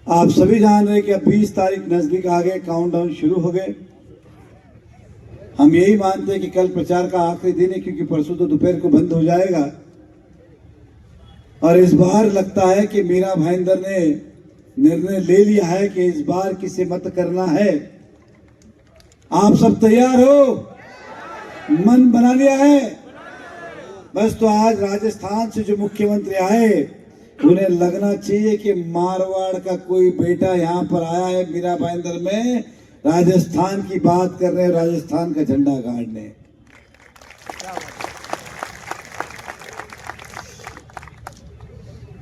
आप सभी जान रहे हैं कि अब 20 तारीख नजदीक आ गए, काउंटडाउन शुरू हो गए। हम यही मानते हैं कि कल प्रचार का आखिरी दिन है, क्योंकि परसों तो दोपहर को बंद हो जाएगा। और इस बार लगता है कि मीरा भाईंदर ने निर्णय ले लिया है कि इस बार किसे मत करना है। आप सब तैयार हो? मन बना लिया है? बस तो आज राजस्थान से जो मुख्यमंत्री आए, उन्हें लगना चाहिए कि मारवाड़ का कोई बेटा यहाँ पर आया है मीरा भाईंदर में, राजस्थान की बात कर रहे हैं, राजस्थान का झंडा गाड़ने।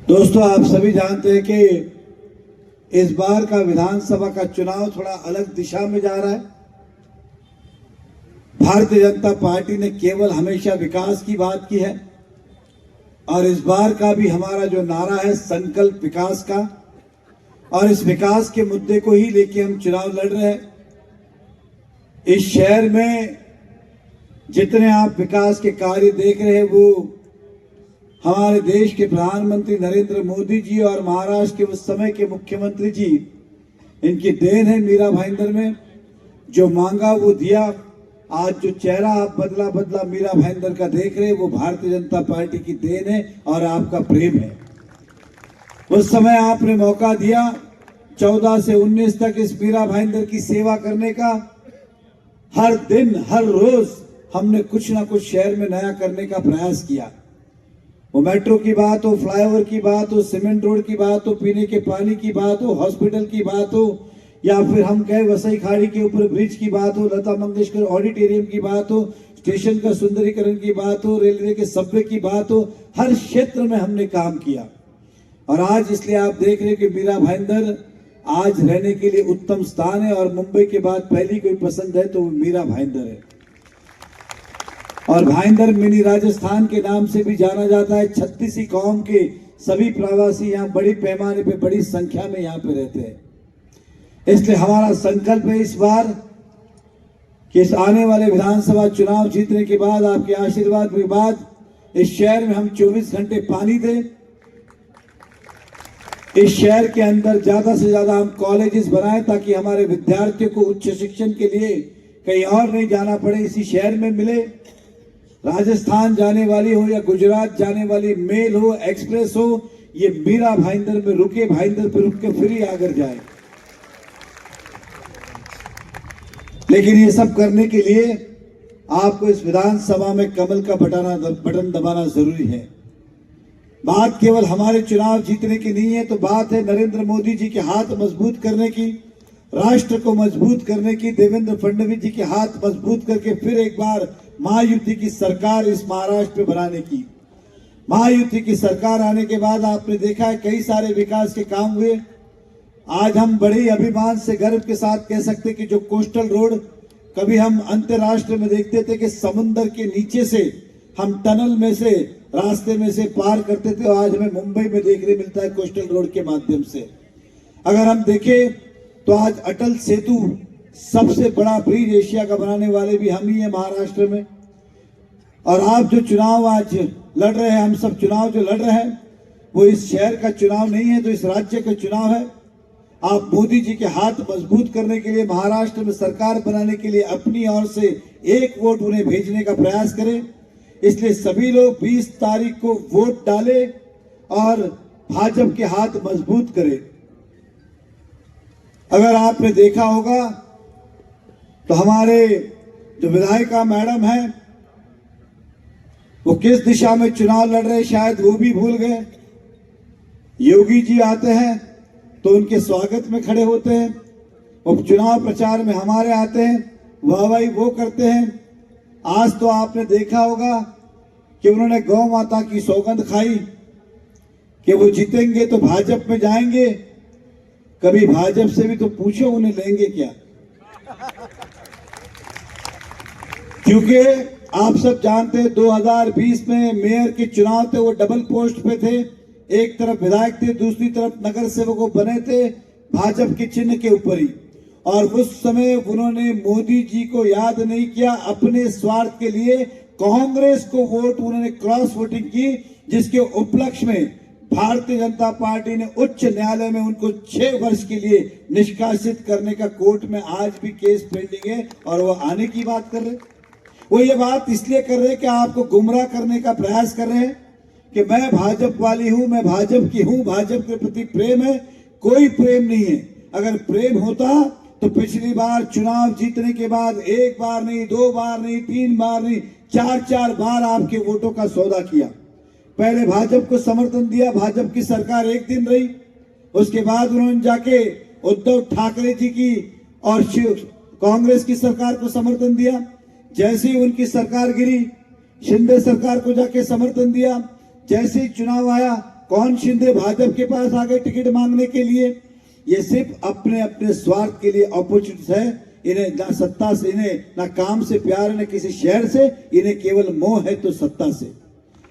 दोस्तों, आप सभी जानते हैं कि इस बार का विधानसभा का चुनाव थोड़ा अलग दिशा में जा रहा है। भारतीय जनता पार्टी ने केवल हमेशा विकास की बात की है, और इस बार का भी हमारा जो नारा है संकल्प विकास का, और इस विकास के मुद्दे को ही लेके हम चुनाव लड़ रहे हैं। इस शहर में जितने आप विकास के कार्य देख रहे हैं, वो हमारे देश के प्रधानमंत्री नरेंद्र मोदी जी और महाराष्ट्र के उस समय के मुख्यमंत्री जी, इनकी देन है। मीरा भाईंदर में जो मांगा वो दिया। आज जो चेहरा आप बदला बदला मीरा भाईंदर का देख रहे हैं, वो भारतीय जनता पार्टी की देन है और आपका प्रेम है। उस समय आपने मौका दिया 14 से 19 तक इस मीरा भाईंदर की सेवा करने का। हर दिन हर रोज हमने कुछ ना कुछ शहर में नया करने का प्रयास किया। वो मेट्रो की बात हो, फ्लाईओवर की बात हो, सीमेंट रोड की बात हो, पीने के पानी की बात हो, हॉस्पिटल की बात हो, या फिर हम कहें वसई खाड़ी के ऊपर ब्रिज की बात हो, लता मंगेशकर ऑडिटोरियम की बात हो, स्टेशन का सुंदरीकरण की बात हो, रेलवे के सबवे की बात हो, हर क्षेत्र में हमने काम किया। और आज इसलिए आप देख रहे हैं कि मीरा भाईंदर आज रहने के लिए उत्तम स्थान है, और मुंबई के बाद पहली कोई पसंद है तो वो मीरा भाईंदर है। और भाईंदर मिनी राजस्थान के नाम से भी जाना जाता है। 36 कौम के सभी प्रवासी यहाँ बड़ी पैमाने पे, बड़ी संख्या में यहाँ पे रहते हैं। इसलिए हमारा संकल्प है इस बार कि इस आने वाले विधानसभा चुनाव जीतने के बाद, आपके आशीर्वाद के बाद, इस शहर में हम 24 घंटे पानी दें। इस शहर के अंदर ज्यादा से ज्यादा हम कॉलेजेस बनाएं, ताकि हमारे विद्यार्थियों को उच्च शिक्षण के लिए कहीं और नहीं जाना पड़े, इसी शहर में मिले। राजस्थान जाने वाली हो या गुजरात जाने वाली मेल हो, एक्सप्रेस हो, ये मीरा भाईंदर में रुके, भाईंदर पे रुक के फिर ही आगर जाए। लेकिन ये सब करने के लिए आपको इस विधानसभा में कमल का बटन दबाना जरूरी है। बात केवल हमारे चुनाव जीतने की नहीं है, तो बात है नरेंद्र मोदी जी के हाथ मजबूत करने की, राष्ट्र को मजबूत करने की, देवेंद्र फडणवीस जी के हाथ मजबूत करके फिर एक बार महायुति की सरकार इस महाराष्ट्र में बनाने की। महायुति की सरकार आने के बाद आपने देखा है कई सारे विकास के काम हुए। आज हम बड़े अभिमान से गर्व के साथ कह सकते कि जो कोस्टल रोड कभी हम अंतरराष्ट्र में देखते थे कि समुद्र के नीचे से हम टनल में से, रास्ते में से पार करते थे, और आज हमें मुंबई में देखने मिलता है कोस्टल रोड के माध्यम से। अगर हम देखें तो आज अटल सेतु सबसे बड़ा ब्रिज एशिया का बनाने वाले भी हम ही हैं महाराष्ट्र में। और आप जो चुनाव आज लड़ रहे हैं, हम सब चुनाव जो लड़ रहे हैं, वो इस शहर का चुनाव नहीं है, तो इस राज्य का चुनाव है। आप मोदी जी के हाथ मजबूत करने के लिए, महाराष्ट्र में सरकार बनाने के लिए अपनी ओर से एक वोट उन्हें भेजने का प्रयास करें। इसलिए सभी लोग 20 तारीख को वोट डालें और भाजपा के हाथ मजबूत करें। अगर आपने देखा होगा तो हमारे जो विधायिका मैडम है, वो किस दिशा में चुनाव लड़ रहे हैं शायद वो भी भूल गए। योगी जी आते हैं तो उनके स्वागत में खड़े होते हैं, वो चुनाव प्रचार में हमारे आते हैं, वाहवाही वो करते हैं। आज तो आपने देखा होगा कि उन्होंने गौ माता की सौगंध खाई कि वो जीतेंगे तो भाजपा में जाएंगे। कभी भाजपा से भी तो पूछो उन्हें लेंगे क्या, क्योंकि आप सब जानते हैं 2020 में मेयर के चुनाव थे, वो डबल पोस्ट पे थे। एक तरफ विधायक थे, दूसरी तरफ नगर सेवकों बने थे भाजपा के चिन्ह के ऊपर ही। और उस समय उन्होंने मोदी जी को याद नहीं किया, अपने स्वार्थ के लिए कांग्रेस को वोट उन्होंने क्रॉस वोटिंग की, जिसके उपलक्ष्य में भारतीय जनता पार्टी ने उच्च न्यायालय में उनको 6 वर्ष के लिए निष्कासित करने का कोर्ट में आज भी केस पेंडिंग है और वो आने की बात कर रहे। वो ये बात इसलिए कर रहे कि आपको गुमराह करने का प्रयास कर रहे हैं कि मैं भाजपा वाली हूं, मैं भाजपा की हूं, भाजपा के प्रति प्रेम है। कोई प्रेम नहीं है। अगर प्रेम होता तो पिछली बार चुनाव जीतने के बाद 1 बार नहीं, 2 बार नहीं, 3 बार नहीं, 4 बार आपके वोटों का सौदा किया। पहले भाजपा को समर्थन दिया, भाजपा की सरकार 1 दिन रही, उसके बाद उन्होंने जाके उद्धव ठाकरे जी की और कांग्रेस की सरकार को समर्थन दिया। जैसे ही उनकी सरकार गिरी, शिंदे सरकार को जाके समर्थन दिया। जैसे ही चुनाव आया, कौन शिंदे भाजपा के पास आ गए टिकट मांगने के लिए। ये सिर्फ अपने अपने स्वार्थ के लिए अपॉर्चुनिस्ट है। इन्हें ना सत्ता से, इन्हें ना काम से प्यार है, ना किसी शहर से, इन्हें केवल मोह है तो सत्ता से।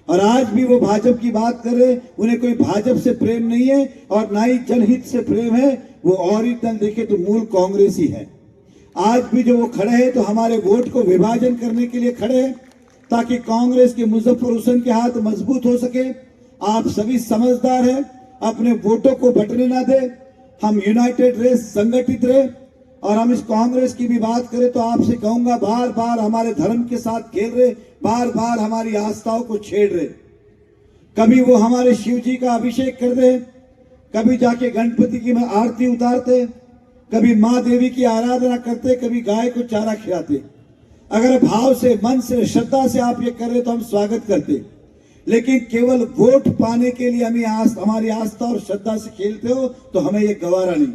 और आज भी वो भाजपा की बात कर रहे, उन्हें कोई भाजपा से प्रेम नहीं है और ना ही जनहित से प्रेम है। वो ओरिजिनल देखे तो मूल कांग्रेस ही है। आज भी जो वो खड़े हैं तो हमारे वोट को विभाजन करने के लिए खड़े हैं, ताकि कांग्रेस के मुजफ्फर हुसैन के हाथ मजबूत हो सके। आप सभी समझदार हैं, अपने वोटों को बंटने ना दे। हम यूनाइटेड रहे, संगठित रहे। और हम इस कांग्रेस की भी बात करें तो आपसे कहूंगा, बार बार हमारे धर्म के साथ खेल रहे, बार बार हमारी आस्थाओं को छेड़ रहे। कभी वो हमारे शिव जी का अभिषेक कर रहे, कभी जाके गणपति की में आरती उतारते, कभी माँ देवी की आराधना करते, कभी गाय को चारा खिलाते। अगर भाव से, मन से, श्रद्धा से आप ये कर रहे तो हम स्वागत करते, लेकिन केवल वोट पाने के लिए हमारी आस्था और श्रद्धा से खेलते हो तो हमें ये गवारा नहीं।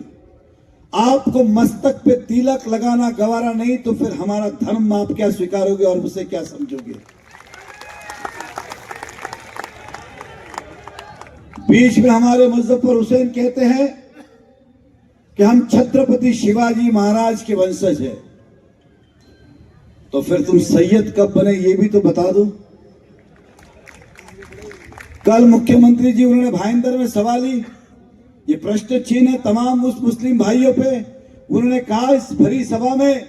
आपको मस्तक पे तिलक लगाना गवारा नहीं तो फिर हमारा धर्म आप क्या स्वीकारोगे और उसे क्या समझोगे। बीच में हमारे मुजफ्फर हुसैन कहते हैं कि हम छत्रपति शिवाजी महाराज के वंशज हैं। तो फिर तुम सैयद कब बने ये भी तो बता दो। कल मुख्यमंत्री जी उन्होंने भाईंदर में सवाल ही, ये प्रश्न चिन्ह है तमाम उस मुस्लिम भाइयों पे। उन्होंने कहा इस भरी सभा में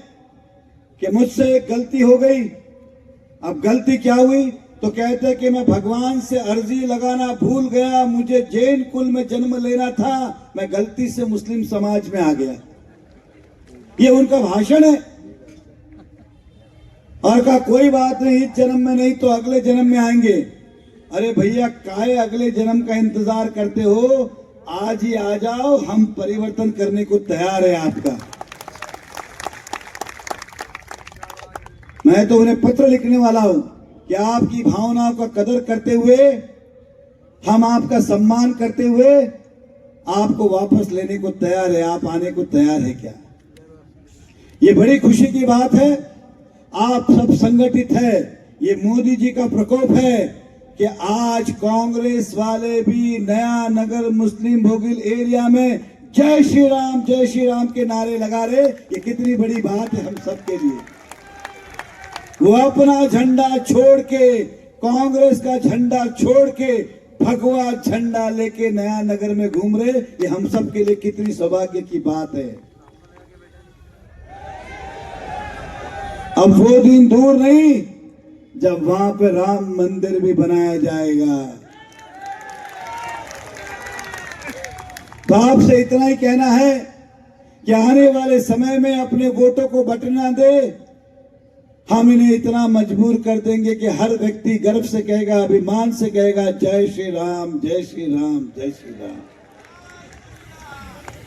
कि मुझसे एक गलती हो गई। अब गलती क्या हुई तो कहते हैं कि मैं भगवान से अर्जी लगाना भूल गया, मुझे जैन कुल में जन्म लेना था, मैं गलती से मुस्लिम समाज में आ गया। ये उनका भाषण है। और कहा कोई बात नहीं, इस जन्म में नहीं तो अगले जन्म में आएंगे। अरे भैया, काहे अगले जन्म का इंतजार करते हो? आज ही आ जाओ, हम परिवर्तन करने को तैयार है आपका। मैं तो उन्हें पत्र लिखने वाला हूं कि आपकी भावनाओं का कदर करते हुए, हम आपका सम्मान करते हुए आपको वापस लेने को तैयार है। आप आने को तैयार है क्या? ये बड़ी खुशी की बात है। आप सब संगठित है। ये मोदी जी का प्रकोप है कि आज कांग्रेस वाले भी नया नगर मुस्लिम भोगिल एरिया में जय श्री राम के नारे लगा रहे। ये कितनी बड़ी बात है हम सबके लिए। वो अपना झंडा छोड़ के, कांग्रेस का झंडा छोड़ के भगवा झंडा लेके नया नगर में घूम रहे। ये हम सब के लिए कितनी सौभाग्य की बात है। अब वो दिन दूर नहीं जब वहां पे राम मंदिर भी बनाया जाएगा। तो आपसे इतना ही कहना है कि आने वाले समय में अपने वोटों को बंटना दे। हम इन्हें इतना मजबूर कर देंगे कि हर व्यक्ति गर्व से कहेगा, अभिमान से कहेगा, जय श्री राम, जय श्री राम, जय श्री राम।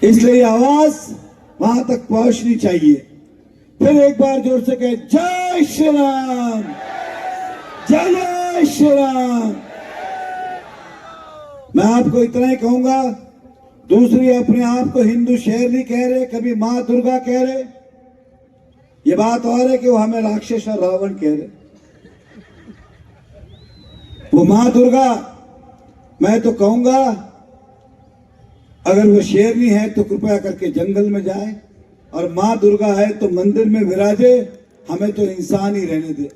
इसलिए आवाज वहां तक पहुंचनी चाहिए। फिर एक बार जोर से कहे, जय श्री राम, जय श्री राम। मैं आपको इतना ही कहूंगा। दूसरी, अपने आप को हिंदू शहर नहीं कह रहे, कभी मां दुर्गा कह रहे। ये बात और है कि वो हमें राक्षस और रावण कह रहे। वो मां दुर्गा, मैं तो कहूंगा अगर वो शेरनी है तो कृपया करके जंगल में जाए, और मां दुर्गा है तो मंदिर में विराजे। हमें तो इंसान ही रहने दे,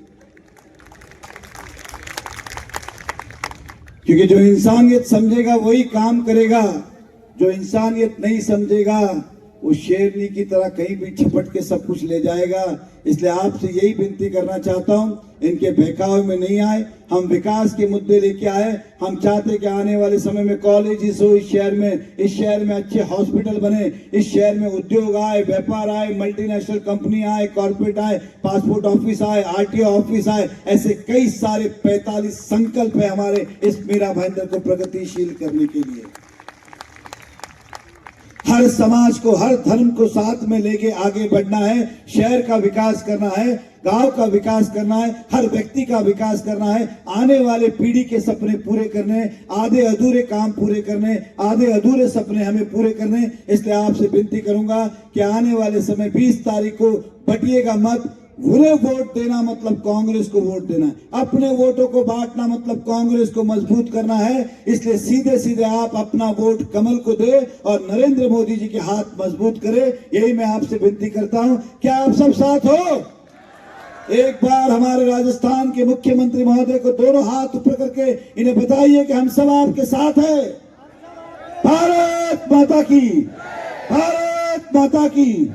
क्योंकि जो इंसानियत समझेगा वही काम करेगा। जो इंसानियत नहीं समझेगा वो शेरनी की तरह कहीं भी झपट के सब कुछ ले जाएगा। इसलिए आपसे यही विनती करना चाहता हूं, इनके बहकावे में नहीं आए, हम विकास के मुद्दे लेके आए। हम चाहते कि आने वाले समय में कॉलेजेस हो इस शहर में अच्छे हॉस्पिटल बने, इस शहर में उद्योग आए, व्यापार आए, मल्टीनेशनल कंपनी आए, कॉर्पोरेट आए, पासपोर्ट ऑफिस आए, आरटीओ ऑफिस आए। ऐसे कई सारे 45 संकल्प है हमारे इस मीरा भाईंदर को प्रगतिशील करने के लिए। हर समाज को, हर धर्म को साथ में लेके आगे बढ़ना है, शहर का विकास करना है, गांव का विकास करना है, हर व्यक्ति का विकास करना है, आने वाले पीढ़ी के सपने पूरे करने, आधे अधूरे काम पूरे करने, आधे अधूरे सपने हमें पूरे करने। इसलिए आपसे विनती करूंगा कि आने वाले समय 20 तारीख को बटिएगा मत। बुरे वोट देना मतलब कांग्रेस को वोट देना है, अपने वोटों को बांटना मतलब कांग्रेस को मजबूत करना है। इसलिए सीधे सीधे आप अपना वोट कमल को दे और नरेंद्र मोदी जी के हाथ मजबूत करें। यही मैं आपसे विनती करता हूं। क्या आप सब साथ हो? एक बार हमारे राजस्थान के मुख्यमंत्री महोदय को दोनों हाथ ऊपर करके इन्हें बताइए कि हम सब आपके साथ हैं। भारत माता की, भारत माता की।